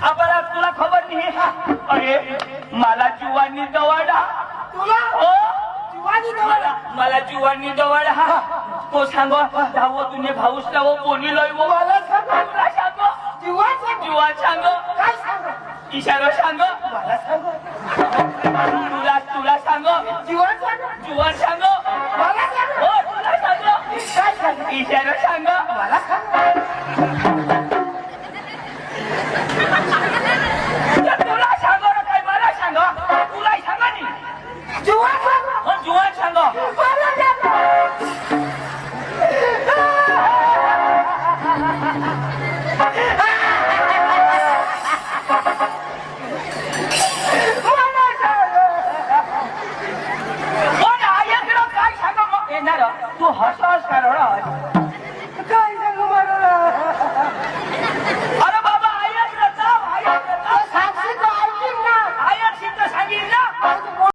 आम्हाला तुला खबर नाही. अरे मला जीवानी दवाडा. तुला हो जीवानी दवाडा. मला जीवानी दवाडा. हा तो सांग धावो तुने भाऊसला वो कोणी लयवो. मला सांग. तुला सांग जीवाचं जीवा सांग. काय सांग. इशारा सांग. मला सांग. तुला सांग जीवन सांग. जीवन सांग. मला सांग. हो तुला सांग. काय सांग. इशारा सांग. मला सांग.